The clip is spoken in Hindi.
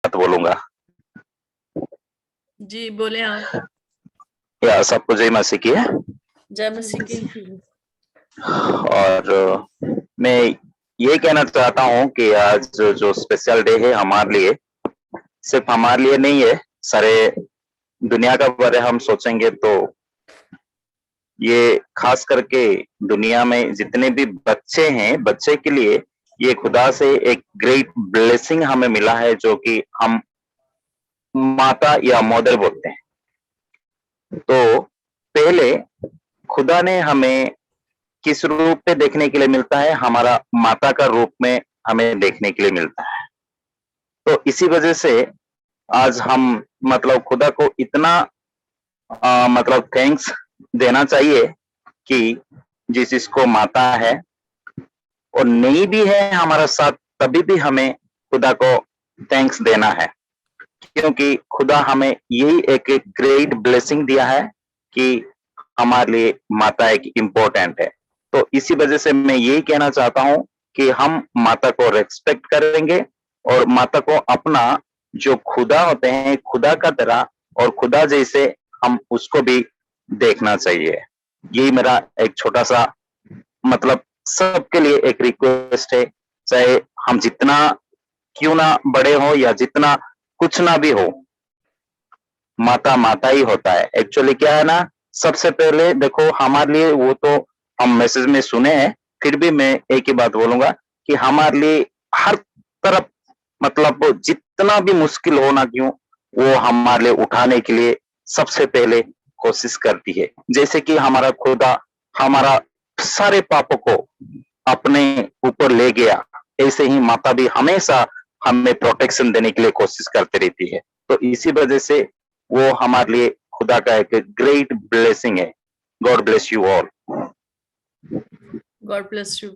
बात बोलूंगा। जी बोले आप। या सबको जय मसीह की है। जय मसीह की। और मैं ये कहना चाहता हूँ कि आज जो स्पेशल डे है हमारे लिए, सिर्फ हमारे लिए नहीं है, सारे दुनिया का बारे हम सोचेंगे तो ये खास करके दुनिया में जितने भी बच्चे हैं, बच्चे के लिए ये खुदा से एक ग्रेट ब्लेसिंग हमें मिला है, जो कि हम माता या मदर बोलते हैं। तो पहले खुदा ने हमें किस रूप में देखने के लिए मिलता है? हमारा माता का रूप में हमें देखने के लिए मिलता है। तो इसी वजह से आज हम मतलब खुदा को इतना मतलब थैंक्स देना चाहिए कि जिस इसको माता है और नहीं भी है हमारा साथ, तभी भी हमें खुदा को थैंक्स देना है, क्योंकि खुदा हमें यही एक ग्रेट ब्लेसिंग दिया है कि हमारे लिए माता एक इम्पोर्टेंट है। तो इसी वजह से मैं यही कहना चाहता हूं कि हम माता को रेस्पेक्ट करेंगे और माता को अपना जो खुदा होते हैं, खुदा का तरह और खुदा जैसे हम उसको भी देखना चाहिए। यही मेरा एक छोटा सा मतलब सबके लिए एक रिक्वेस्ट है, चाहे हम जितना क्यों ना बड़े हो या जितना कुछ ना भी हो, माता माता ही होता है। एक्चुअली क्या है ना, सबसे पहले देखो हमारे लिए वो तो हम मैसेज में सुने हैं, फिर भी मैं एक ही बात बोलूंगा कि हमारे लिए हर तरफ मतलब वो जितना भी मुश्किल हो ना क्यों, वो हमारे लिए उठाने के लिए सबसे पहले कोशिश करती है। जैसे कि हमारा खुदा हमारा सारे पापों को अपने ऊपर ले गया, ऐसे ही माता भी हमेशा हमें प्रोटेक्शन देने के लिए कोशिश करती रहती है। तो इसी वजह से वो हमारे लिए खुदा का एक ग्रेट ब्लेसिंग है। God bless you all. God bless you.